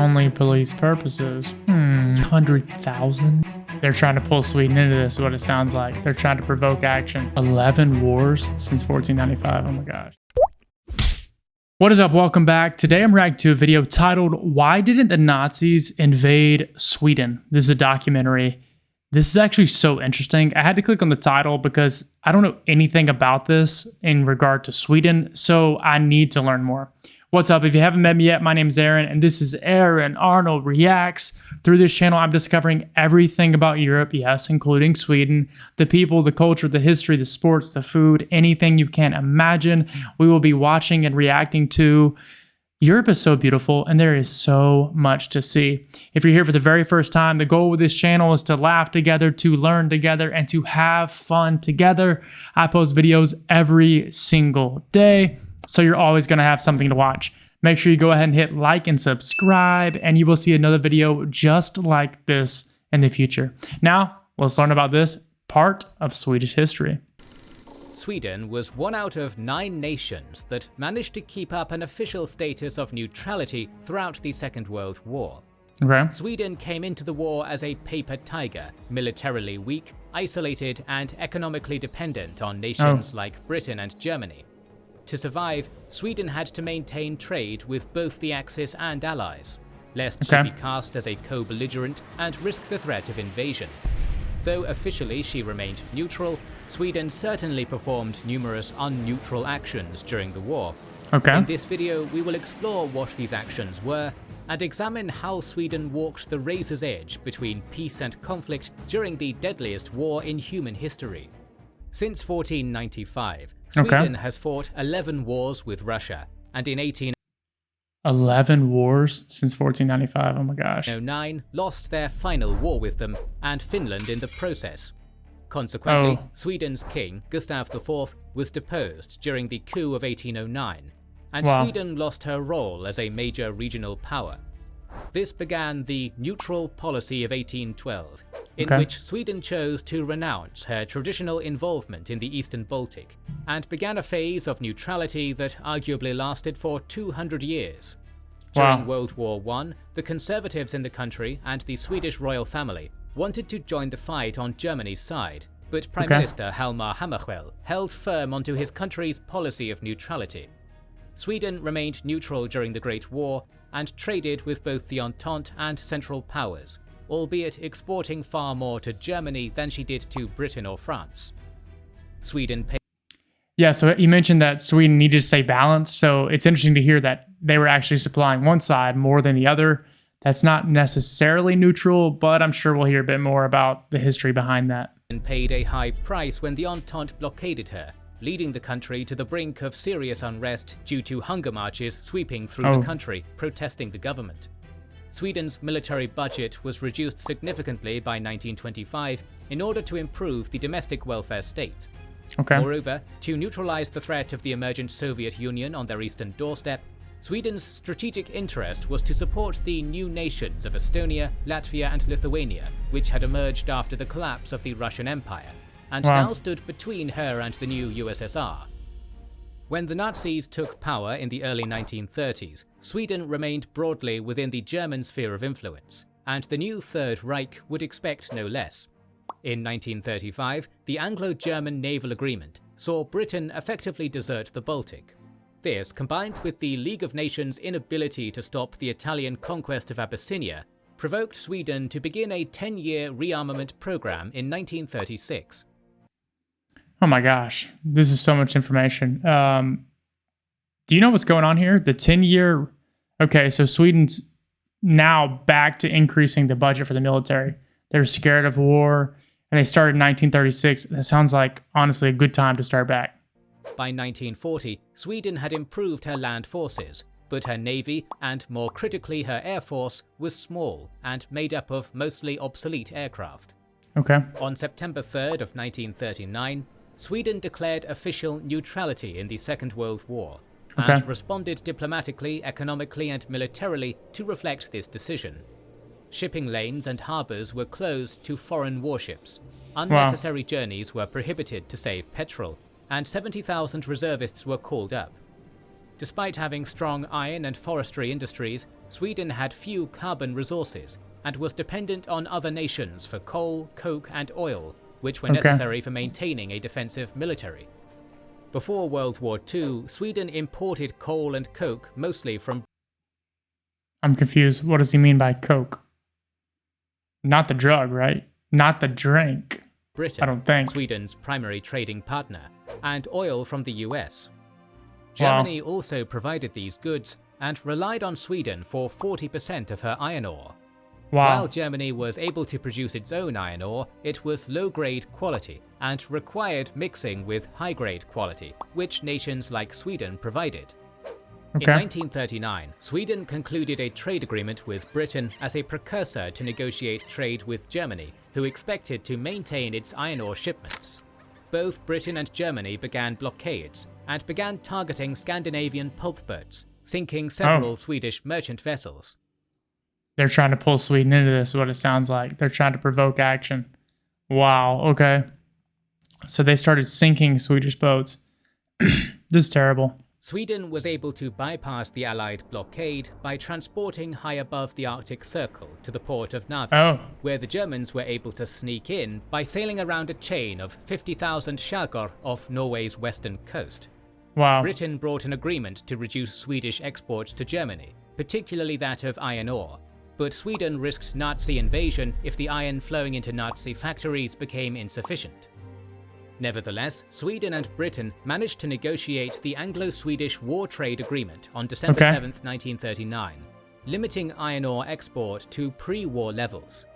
only police purposes. 100,000? They're trying to pull Sweden into this, is what it sounds like. They're trying to provoke action. 11 wars since 1495. Oh my gosh. What is up? Welcome back. Today I'm reacting to a video titled, Why Didn't the Nazis Invade Sweden? This is a documentary. This is actually so interesting. I had to click on the title because I don't know anything about this in regard to Sweden, so I need to learn more. What's up? If you haven't met me yet, my name is Aaron, and this is Aaron Arnold Reacts. Through this channel, I'm discovering everything about Europe, yes, including Sweden, the people, the culture, the history, the sports, the food, anything you can imagine. We will be watching and reacting to. Europe is so beautiful, and there is so much to see. If you're here for the very first time, the goal with this channel is to laugh together, to learn together, and to have fun together. I post videos every single day, so you're always going to have something to watch. Make sure you go ahead and hit like and subscribe, and you will see another video just like this in the future. Now, let's learn about this part of Swedish history. Sweden was one out of 9 nations that managed to keep up an official status of neutrality throughout the Second World War. Okay. Sweden came into the war as a paper tiger, militarily weak, isolated, and economically dependent on nations like Britain and Germany. To survive, Sweden had to maintain trade with both the Axis and Allies, lest she be cast as a co-belligerent and risk the threat of invasion. Though officially she remained neutral, Sweden certainly performed numerous unneutral actions during the war. In this video, we will explore what these actions were and examine how Sweden walked the razor's edge between peace and conflict during the deadliest war in human history. Since 1495, Sweden has fought 11 wars with Russia, and in 11 wars since 1495, oh my gosh. 1809 lost their final war with them, and Finland in the process. Consequently, Sweden's king, Gustav IV, was deposed during the coup of 1809, and Sweden lost her role as a major regional power. This began the neutral policy of 1812, in which Sweden chose to renounce her traditional involvement in the Eastern Baltic, and began a phase of neutrality that arguably lasted for 200 years. During World War I, the conservatives in the country and the Swedish royal family wanted to join the fight on Germany's side, but Prime Minister Hjalmar Hammarskjöld held firm onto his country's policy of neutrality. Sweden remained neutral during the Great War and traded with both the Entente and Central Powers, albeit exporting far more to Germany than she did to Britain or France. Sweden paid. Yeah, so you mentioned that Sweden needed to stay balanced, so it's interesting to hear that they were actually supplying one side more than the other. That's not necessarily neutral, but I'm sure we'll hear a bit more about the history behind that. And paid a high price when the Entente blockaded her, leading the country to the brink of serious unrest due to hunger marches sweeping through the country, protesting the government. Sweden's military budget was reduced significantly by 1925 in order to improve the domestic welfare state. Moreover, to neutralize the threat of the emergent Soviet Union on their eastern doorstep, Sweden's strategic interest was to support the new nations of Estonia, Latvia, and Lithuania, which had emerged after the collapse of the Russian Empire, and now stood between her and the new USSR. When the Nazis took power in the early 1930s, Sweden remained broadly within the German sphere of influence, and the new Third Reich would expect no less. In 1935, the Anglo-German naval agreement saw Britain effectively desert the Baltic. This, combined with the League of Nations' inability to stop the Italian conquest of Abyssinia, provoked Sweden to begin a 10-year rearmament program in 1936. Oh my gosh, this is so much information. Do you know what's going on here? The 10-year... Okay, so Sweden's now back to increasing the budget for the military. They're scared of war, and they started in 1936. That sounds like, honestly, a good time to start back. By 1940, Sweden had improved her land forces, but her navy, and more critically her air force, was small and made up of mostly obsolete aircraft. On September 3rd of 1939, Sweden declared official neutrality in the Second World War, and responded diplomatically, economically, and militarily to reflect this decision. Shipping lanes and harbours were closed to foreign warships. Unnecessary journeys were prohibited to save petrol, and 70,000 reservists were called up. Despite having strong iron and forestry industries, Sweden had few carbon resources and was dependent on other nations for coal, coke, and oil, which were necessary for maintaining a defensive military. Before World War II, Sweden imported coal and coke mostly from... I'm confused. What does he mean by coke? Not the drug, right? Not the drink. Britain, I don't think. Sweden's primary trading partner, and oil from the US. Germany also provided these goods and relied on Sweden for 40% of her iron ore. While Germany was able to produce its own iron ore, it was low-grade quality and required mixing with high-grade quality, which nations like Sweden provided. In 1939, Sweden concluded a trade agreement with Britain as a precursor to negotiate trade with Germany, who expected to maintain its iron ore shipments. Both Britain and Germany began blockades and began targeting Scandinavian pulp boats, sinking several Swedish merchant vessels. They're trying to pull Sweden into this, is what it sounds like. They're trying to provoke action. Wow, okay. So they started sinking Swedish boats. This is terrible. Sweden was able to bypass the Allied blockade by transporting high above the Arctic Circle to the port of Narvik, where the Germans were able to sneak in by sailing around a chain of 50,000 skärgård off Norway's western coast. Wow. Britain brought an agreement to reduce Swedish exports to Germany, particularly that of iron ore, but Sweden risked Nazi invasion if the iron flowing into Nazi factories became insufficient. Nevertheless, Sweden and Britain managed to negotiate the Anglo-Swedish War Trade Agreement on December 7, 1939, limiting iron ore export to pre-war levels.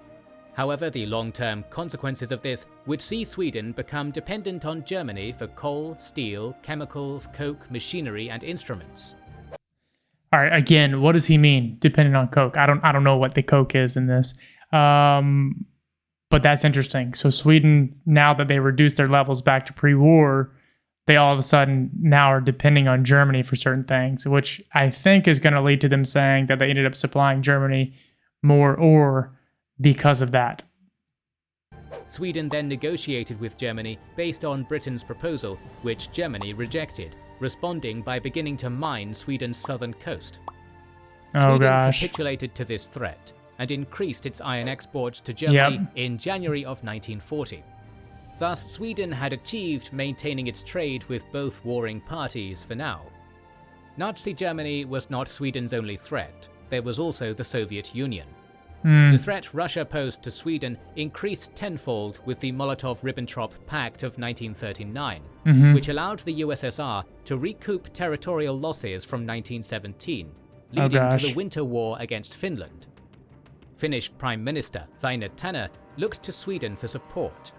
However, the long-term consequences of this would see Sweden become dependent on Germany for coal, steel, chemicals, coke, machinery, and instruments. All right, again, what does he mean, depending on coke? I don't know what the coke is in this. But that's interesting. So Sweden, now that they reduced their levels back to pre-war, they all of a sudden now are depending on Germany for certain things, which I think is going to lead to them saying that they ended up supplying Germany more ore because of that. Sweden then negotiated with Germany based on Britain's proposal, which Germany rejected, responding by beginning to mine Sweden's southern coast. Sweden capitulated to this threat and increased its iron exports to Germany in January of 1940. Thus, Sweden had achieved maintaining its trade with both warring parties for now. Nazi Germany was not Sweden's only threat, there was also the Soviet Union. The threat Russia posed to Sweden increased tenfold with the Molotov-Ribbentrop Pact of 1939, which allowed the USSR to recoup territorial losses from 1917, leading to the Winter War against Finland. Finnish Prime Minister Väinö Tanner looked to Sweden for support.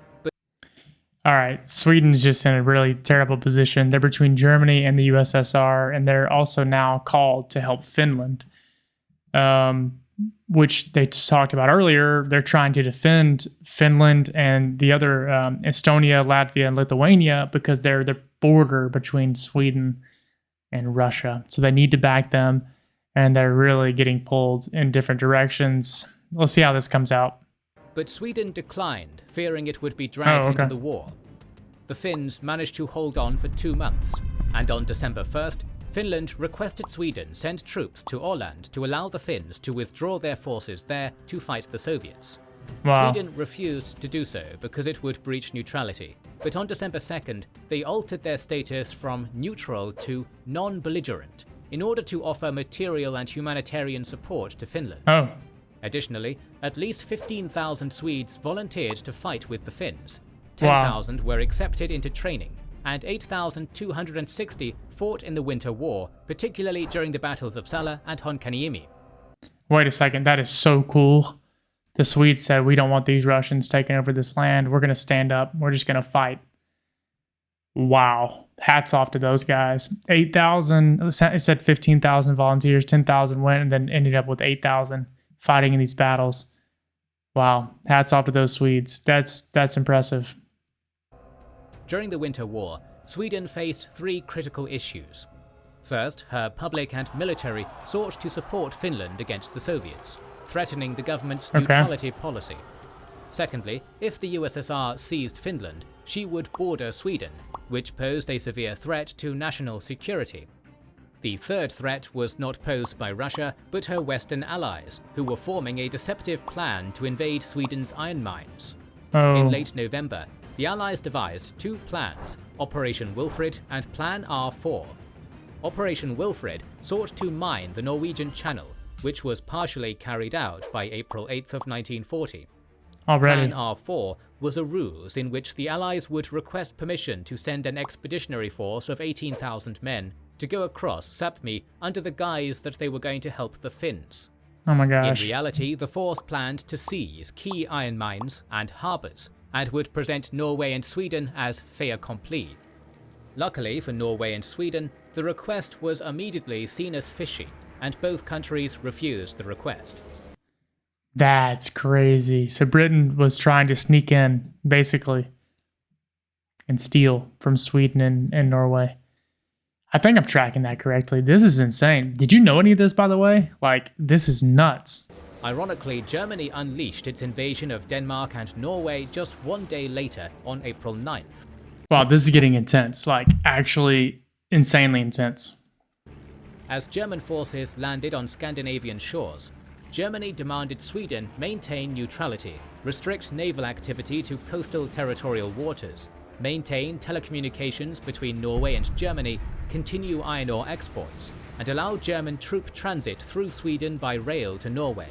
All right, Sweden's just in a really terrible position. They're between Germany and the USSR, and they're also now called to help Finland, which they talked about earlier. They're trying to defend Finland and the other Estonia, Latvia, and Lithuania because they're the border between Sweden and Russia. So they need to back them, and they're really getting pulled in different directions. We'll see how this comes out. But Sweden declined, fearing it would be dragged into the war. The Finns managed to hold on for 2 months, and on December 1st, Finland requested Sweden send troops to Åland to allow the Finns to withdraw their forces there to fight the Soviets. Sweden refused to do so because it would breach neutrality, but on December 2nd, they altered their status from neutral to non-belligerent in order to offer material and humanitarian support to Finland. Additionally, at least 15,000 Swedes volunteered to fight with the Finns, 10,000 were accepted into training, and 8,260 fought in the Winter War, particularly during the battles of Salla and Honkaniemi. Wait a second, that is so cool. The Swedes said, we don't want these Russians taking over this land. We're going to stand up. We're just going to fight. Wow. Hats off to those guys. 8,000, it said 15,000 volunteers, 10,000 went, and then ended up with 8,000 fighting in these battles. Wow. Hats off to those Swedes. That's impressive. During the Winter War, Sweden faced 3 critical issues. First, her public and military sought to support Finland against the Soviets, threatening the government's neutrality policy. Secondly, if the USSR seized Finland, she would border Sweden, which posed a severe threat to national security. The third threat was not posed by Russia, but her Western allies, who were forming a deceptive plan to invade Sweden's iron mines. In late November, the Allies devised two plans, Operation Wilfred and Plan R4. Operation Wilfred sought to mine the Norwegian Channel, which was partially carried out by April 8th of 1940. Already. Plan R4 was a ruse in which the Allies would request permission to send an expeditionary force of 18,000 men to go across Sapmi under the guise that they were going to help the Finns. Oh my gosh. In reality, the force planned to seize key iron mines and harbours, and would present Norway and Sweden as fait accompli. Luckily for Norway and Sweden, the request was immediately seen as fishy, and both countries refused the request. That's crazy. So Britain was trying to sneak in, basically, and steal from Sweden and Norway. I think I'm tracking that correctly. This is insane. Did you know any of this, by the way? Like, this is nuts. Ironically, Germany unleashed its invasion of Denmark and Norway just one day later, on April 9th. Wow, this is getting intense. Like, actually insanely intense. As German forces landed on Scandinavian shores, Germany demanded Sweden maintain neutrality, restrict naval activity to coastal territorial waters, maintain telecommunications between Norway and Germany, continue iron ore exports, and allow German troop transit through Sweden by rail to Norway.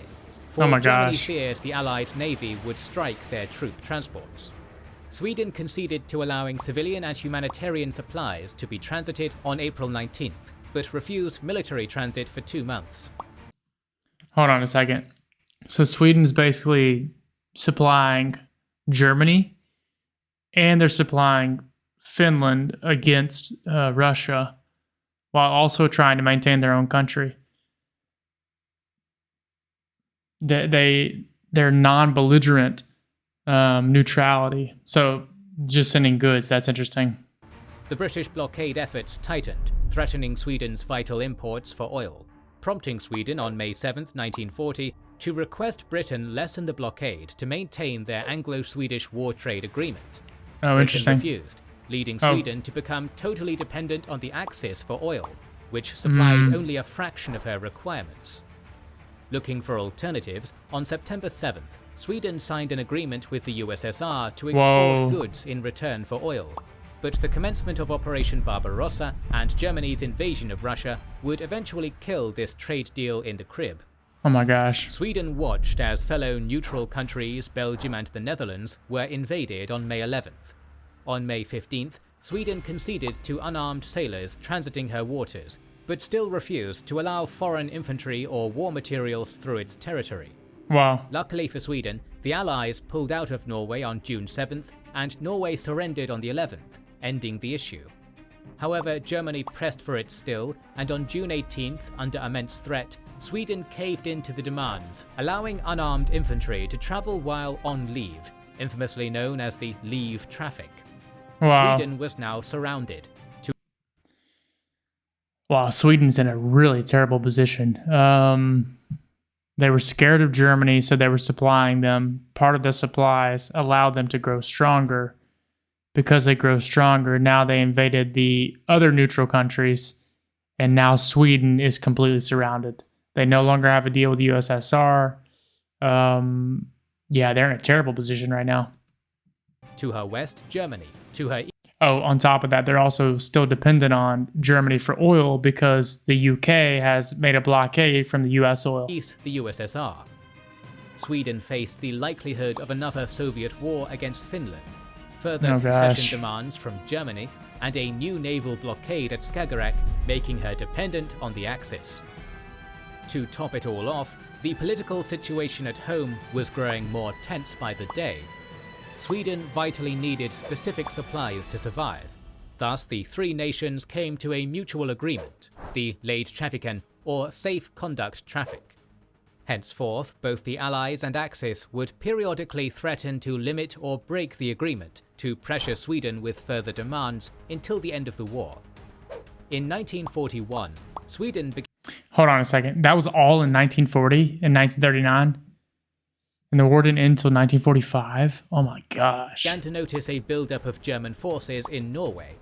For Germany feared the Allied Navy would strike their troop transports. Sweden conceded to allowing civilian and humanitarian supplies to be transited on April 19th, but refused military transit for 2 months. Hold on a second. So Sweden's basically supplying Germany, and they're supplying Finland against Russia, while also trying to maintain their own country. They're non-belligerent neutrality. So just sending goods. That's interesting. The British blockade efforts tightened, threatening Sweden's vital imports for oil, prompting Sweden on May 7, 1940, to request Britain lessen the blockade to maintain their Anglo-Swedish war trade agreement. Oh, interesting. Britain refused, leading Sweden to become totally dependent on the Axis for oil, which supplied only a fraction of her requirements. Looking for alternatives, on September 7th, Sweden signed an agreement with the USSR to export goods in return for oil. But the commencement of Operation Barbarossa and Germany's invasion of Russia would eventually kill this trade deal in the crib. Oh my gosh. Sweden watched as fellow neutral countries, Belgium and the Netherlands, were invaded on May 11th. On May 15th, Sweden conceded to unarmed sailors transiting her waters, but still refused to allow foreign infantry or war materials through its territory. Wow. Luckily for Sweden, the Allies pulled out of Norway on June 7th, and Norway surrendered on the 11th, ending the issue. However, Germany pressed for it still, and on June 18th, under immense threat, Sweden caved into the demands, allowing unarmed infantry to travel while on leave, infamously known as the leave traffic. Wow. Sweden was now surrounded. Wow, Sweden's in a really terrible position. They were scared of Germany, so they were supplying them. Part of the supplies allowed them to grow stronger. Because they grow stronger, now they invaded the other neutral countries, and now Sweden is completely surrounded. They no longer have a deal with the USSR. Yeah, they're in a terrible position right now. To her west, Germany. To her on top of that, they're also still dependent on Germany for oil because the UK has made a blockade from the US oil. East, the USSR. Sweden faced the likelihood of another Soviet war against Finland, further concession demands from Germany, and a new naval blockade at Skagerrak, making her dependent on the Axis. To top it all off, the political situation at home was growing more tense by the day. Sweden vitally needed specific supplies to survive. Thus, the three nations came to a mutual agreement, the Leidtrafiken, or Safe Conduct Traffic. Henceforth, both the Allies and Axis would periodically threaten to limit or break the agreement to pressure Sweden with further demands until the end of the war. In 1941, Sweden began... Hold on a second. That was all in 1940 and 1939? And the war didn't end until 1945? Oh my gosh. Began to notice a buildup of German forces in Norway.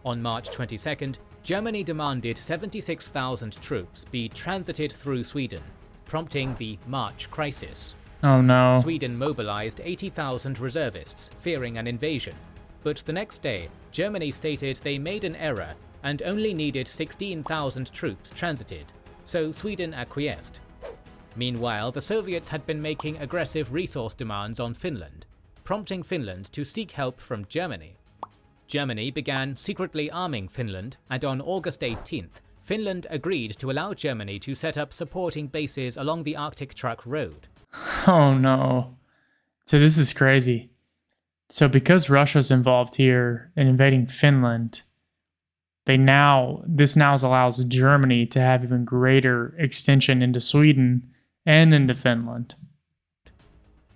On March 22nd, Germany demanded 76,000 troops be transited through Sweden, prompting the March crisis. Oh no. Sweden mobilized 80,000 reservists, fearing an invasion. But the next day, Germany stated they made an error and only needed 16,000 troops transited, so Sweden acquiesced. Meanwhile, the Soviets had been making aggressive resource demands on Finland, prompting Finland to seek help from Germany. Germany began secretly arming Finland, and on August 18th, Finland agreed to allow Germany to set up supporting bases along the Arctic Truck Road. Oh no. So this is crazy. So because Russia's involved here in invading Finland, this now allows Germany to have even greater extension into Sweden and into Finland.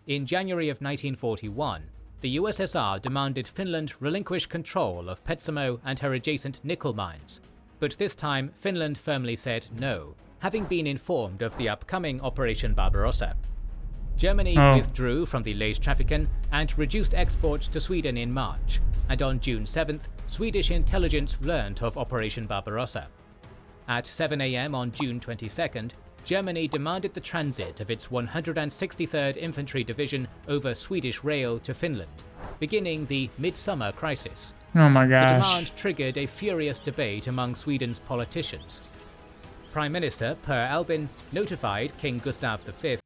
In January of 1941, the USSR demanded Finland relinquish control of Petsamo and her adjacent nickel mines, but this time Finland firmly said no, having been informed of the upcoming Operation Barbarossa. Germany withdrew from the Leystrafiken and reduced exports to Sweden in March, and on June 7th, Swedish intelligence learned of Operation Barbarossa. At 7 AM on June 22nd, Germany demanded the transit of its 163rd Infantry Division over Swedish rail to Finland, beginning the Midsummer crisis. Oh my gosh. The demand triggered a furious debate among Sweden's politicians. Prime Minister Per Albin notified King Gustav V.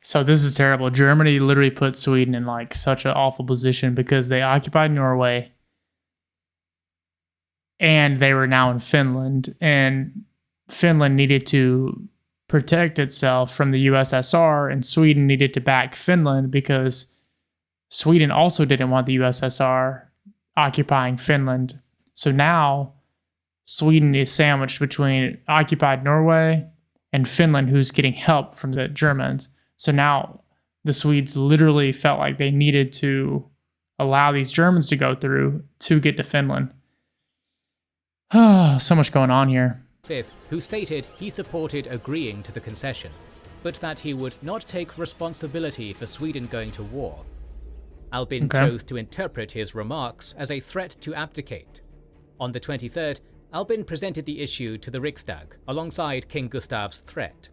So this is terrible. Germany literally put Sweden in like such an awful position because they occupied Norway and they were now in Finland, and Finland needed to protect itself from the USSR, and Sweden needed to back Finland because Sweden also didn't want the USSR occupying Finland. So now Sweden is sandwiched between occupied Norway and Finland, who's getting help from the Germans. So now the Swedes literally felt like they needed to allow these Germans to go through to get to Finland. So much going on here. Who stated he supported agreeing to the concession, but that he would not take responsibility for Sweden going to war. Albin chose to interpret his remarks as a threat to abdicate. On the 23rd, Albin presented the issue to the Riksdag alongside King Gustav's threat.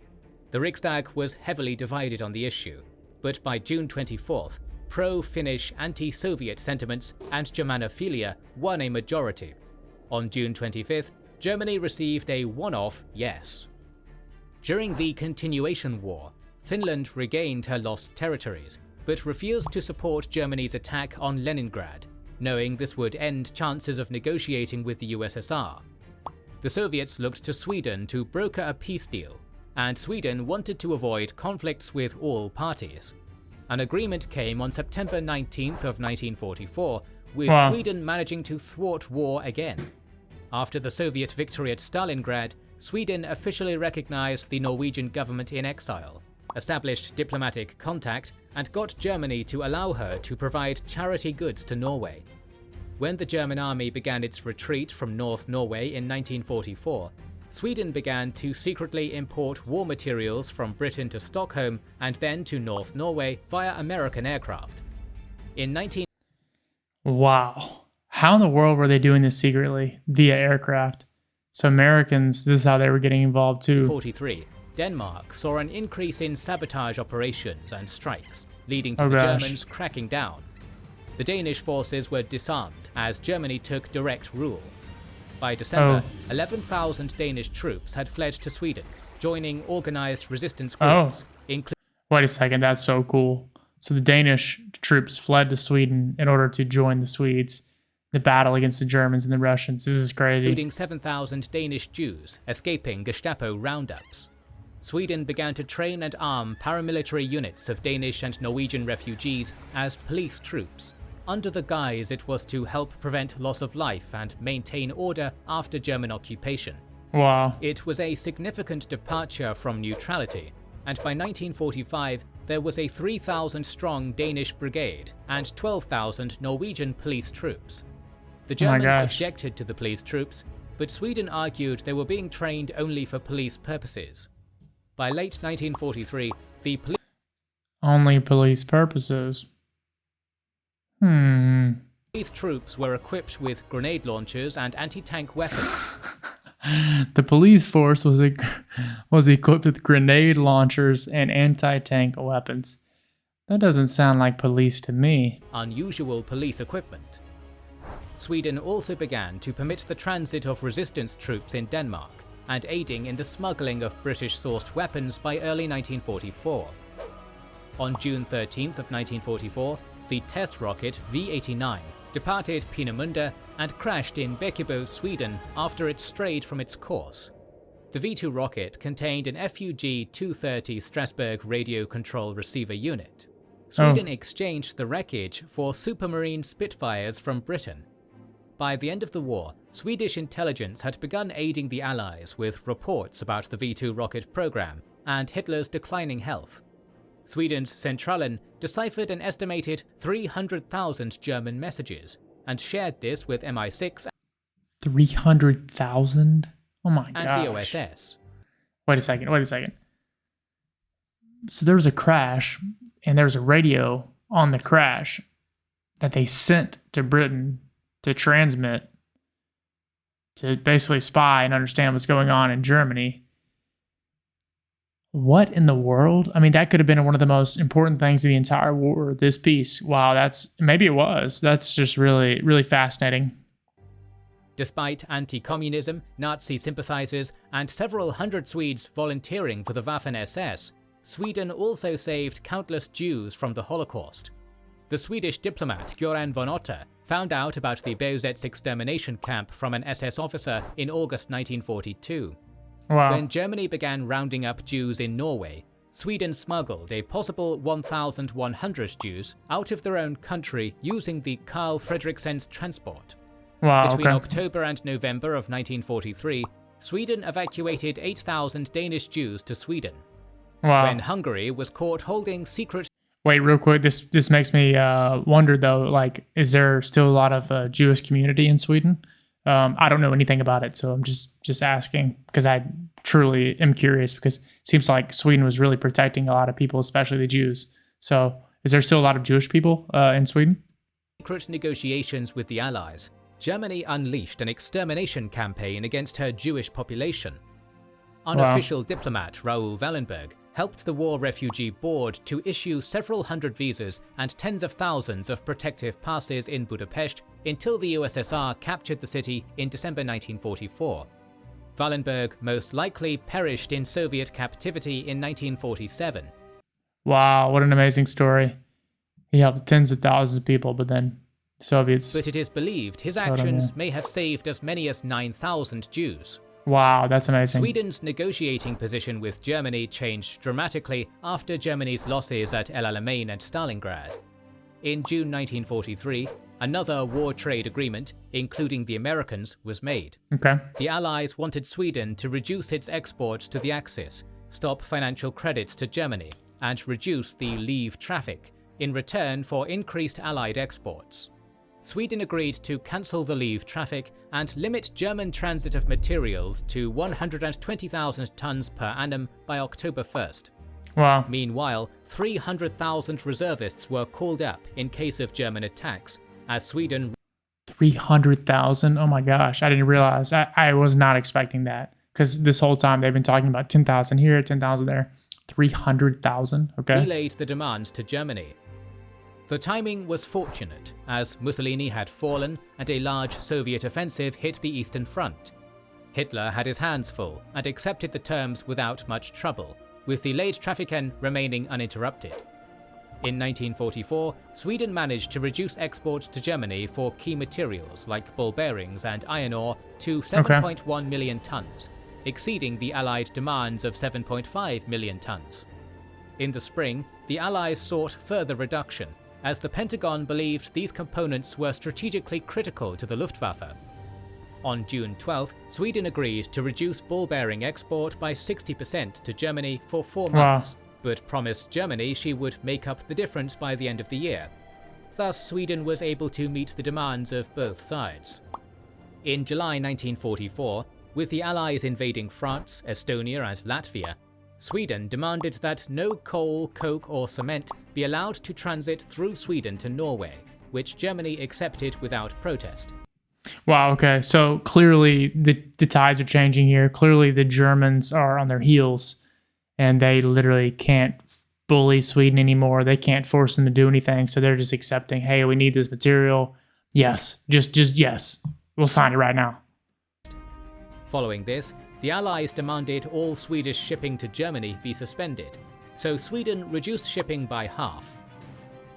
The Riksdag was heavily divided on the issue, but by June 24th, pro-Finnish anti-Soviet sentiments and Germanophilia won a majority. On June 25th, Germany received a one-off yes. During the Continuation War, Finland regained her lost territories, but refused to support Germany's attack on Leningrad, knowing this would end chances of negotiating with the USSR. The Soviets looked to Sweden to broker a peace deal, and Sweden wanted to avoid conflicts with all parties. An agreement came on September 19th of 1944, with Sweden managing to thwart war again. After the Soviet victory at Stalingrad, Sweden officially recognized the Norwegian government in exile, established diplomatic contact, and got Germany to allow her to provide charity goods to Norway. When the German army began its retreat from North Norway in 1944, Sweden began to secretly import war materials from Britain to Stockholm and then to North Norway via American aircraft. In 19... Wow. How in the world were they doing this secretly via aircraft? So Americans, this is how they were getting involved too. 43. Denmark saw an increase in sabotage operations and strikes, leading to the Germans cracking down. The Danish forces were disarmed as Germany took direct rule. By December, 11,000 Danish troops had fled to Sweden, joining organized resistance groups, including... Wait a second, that's so cool. So the Danish troops fled to Sweden in order to join the Swedes. The battle against the Germans and the Russians. This is crazy. Including 7,000 Danish Jews escaping Gestapo roundups. Sweden began to train and arm paramilitary units of Danish and Norwegian refugees as police troops, under the guise it was to help prevent loss of life and maintain order after German occupation. Wow. It was a significant departure from neutrality, and by 1945 there was a 3,000-strong Danish brigade and 12,000 Norwegian police troops. The Germans objected to the police troops, but Sweden argued they were being trained only for police purposes. By late 1943, the only police purposes. These troops were equipped with grenade launchers and anti-tank weapons. The police force was equipped with grenade launchers and anti-tank weapons. That doesn't sound like police to me. Unusual police equipment. Sweden also began to permit the transit of resistance troops in Denmark and aiding in the smuggling of British-sourced weapons by early 1944. On June 13th of 1944, the test rocket V-89 departed Peenemünde and crashed in Bäckebo, Sweden after it strayed from its course. The V-2 rocket contained an FUG-230 Strasbourg radio control receiver unit. Sweden exchanged the wreckage for Supermarine Spitfires from Britain. By the end of the war, Swedish intelligence had begun aiding the Allies with reports about the V-2 rocket program and Hitler's declining health. Sweden's Centralen deciphered an estimated 300,000 German messages and shared this with MI6 300,000? Oh my and gosh. the OSS. Wait a second. So there was a crash, and there was a radio on the crash that they sent to Britain to transmit, to basically spy and understand what's going on in Germany. What in the world? I mean, that could have been one of the most important things of the entire war, this piece. Wow, maybe it was. That's just really, really fascinating. Despite anti-communism, Nazi sympathizers, and several hundred Swedes volunteering for the Waffen-SS, Sweden also saved countless Jews from the Holocaust. The Swedish diplomat Göran von Otter found out about the Beutz extermination camp from an SS officer in August 1942. Wow. When Germany began rounding up Jews in Norway, Sweden smuggled a possible 1,100 Jews out of their own country using the Carl Fredriksen's transport. Wow, Between October and November of 1943, Sweden evacuated 8,000 Danish Jews to Sweden. Wow. When Hungary was caught holding secret... Wait, real quick, this makes me wonder though, like, is there still a lot of Jewish community in Sweden? I don't know anything about it, so I'm just asking because I truly am curious, because it seems like Sweden was really protecting a lot of people, especially the Jews. So is there still a lot of Jewish people in Sweden? Secret negotiations with the Allies, Germany unleashed an extermination campaign against her Jewish population. Unofficial diplomat Raoul Wallenberg helped the War Refugee Board to issue several hundred visas and tens of thousands of protective passes in Budapest until the USSR captured the city in December 1944. Wallenberg most likely perished in Soviet captivity in 1947. Wow, what an amazing story. He helped tens of thousands of people, but then the Soviets... But it is believed his actions may have saved as many as 9,000 Jews. Wow, that's amazing. Sweden's negotiating position with Germany changed dramatically after Germany's losses at El Alamein and Stalingrad. In June 1943, another war trade agreement, including the Americans, was made. Okay. The Allies wanted Sweden to reduce its exports to the Axis, stop financial credits to Germany, and reduce the leave traffic in return for increased Allied exports. Sweden agreed to cancel the leave traffic and limit German transit of materials to 120,000 tons per annum by October 1st. Wow. Meanwhile, 300,000 reservists were called up in case of German attacks, as Sweden... 300,000? Oh my gosh, I didn't realize. I was not expecting that, because this whole time they've been talking about 10,000 here, 10,000 there. 300,000, okay. relayed the demands to Germany. The timing was fortunate, as Mussolini had fallen and a large Soviet offensive hit the Eastern Front. Hitler had his hands full and accepted the terms without much trouble, with the Leittrafiken remaining uninterrupted. In 1944, Sweden managed to reduce exports to Germany for key materials like ball bearings and iron ore to 7.1 million tons, exceeding the Allied demands of 7.5 million tons. In the spring, the Allies sought further reduction, as the Pentagon believed these components were strategically critical to the Luftwaffe. On June 12th, Sweden agreed to reduce ball bearing export by 60% to Germany for 4 months, but promised Germany she would make up the difference by the end of the year. Thus, Sweden was able to meet the demands of both sides. In July 1944, with the Allies invading France, Estonia and Latvia, Sweden demanded that no coal, coke or cement be allowed to transit through Sweden to Norway, which Germany accepted without protest. Wow, okay. So clearly the tides are changing here. Clearly the Germans are on their heels and they literally can't bully Sweden anymore. They can't force them to do anything. So they're just accepting, hey, we need this material. Yes, just yes. We'll sign it right now. Following this, the Allies demanded all Swedish shipping to Germany be suspended, so Sweden reduced shipping by half.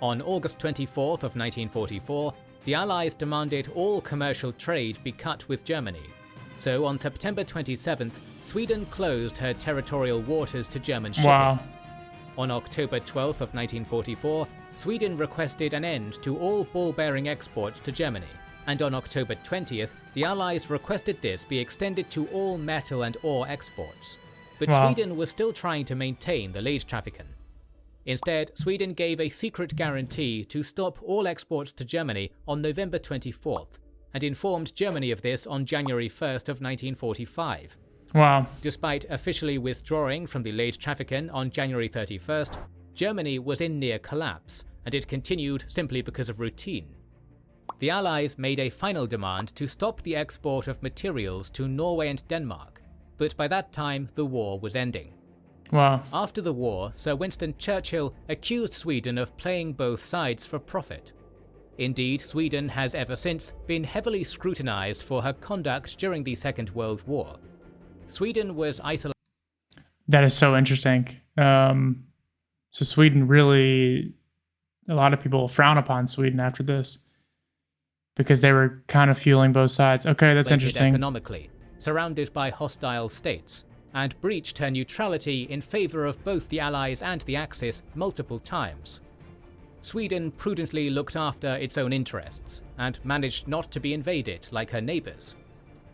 On August 24th of 1944, the Allies demanded all commercial trade be cut with Germany. So on September 27th, Sweden closed her territorial waters to German shipping. Wow. On October 12th of 1944, Sweden requested an end to all ball-bearing exports to Germany. And on October 20th, the Allies requested this be extended to all metal and ore exports. But Wow. Sweden was still trying to maintain the Leidstrafiken. Instead, Sweden gave a secret guarantee to stop all exports to Germany on November 24th, and informed Germany of this on January 1st of 1945. Wow. Despite officially withdrawing from the Leidstrafiken on January 31st, Germany was in near collapse, and it continued simply because of routine. The Allies made a final demand to stop the export of materials to Norway and Denmark, but by that time the war was ending. Wow. After the war, Sir Winston Churchill accused Sweden of playing both sides for profit. Indeed, Sweden has ever since been heavily scrutinized for her conduct during the Second World War. Sweden was isolated. That is so interesting. So Sweden really, a lot of people frown upon Sweden after this because they were kind of fueling both sides. Okay, that's interesting. Economically, surrounded by hostile states, and breached her neutrality in favor of both the Allies and the Axis multiple times. Sweden prudently looked after its own interests, and managed not to be invaded like her neighbours.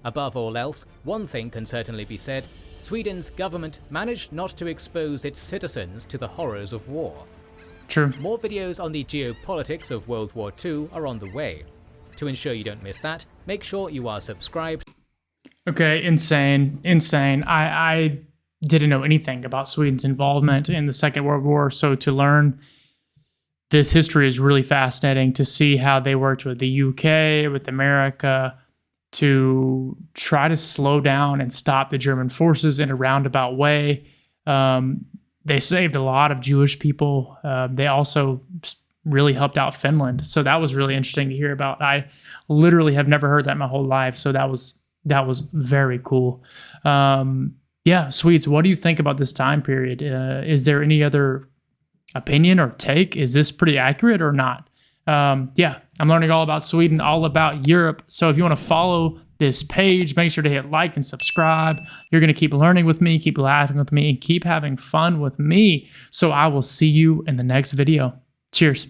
Above all else, one thing can certainly be said: Sweden's government managed not to expose its citizens to the horrors of war. True. More videos on the geopolitics of World War II are on the way. To ensure you don't miss that, make sure you are subscribed. Okay, insane. I didn't know anything about Sweden's involvement in the Second World War, so to learn this history is really fascinating, to see how they worked with the UK, with America, to try to slow down and stop the German forces in a roundabout way. They saved a lot of Jewish people. They also really helped out Finland. So that was really interesting to hear about. I literally have never heard that my whole life. So that was very cool. Yeah, Swedes, what do you think about this time period? Is there any other opinion or take? Is this pretty accurate or not? Yeah, I'm learning all about Sweden, all about Europe. So if you want to follow this page, make sure to hit like and subscribe. You're going to keep learning with me, keep laughing with me, and keep having fun with me. So I will see you in the next video. Cheers.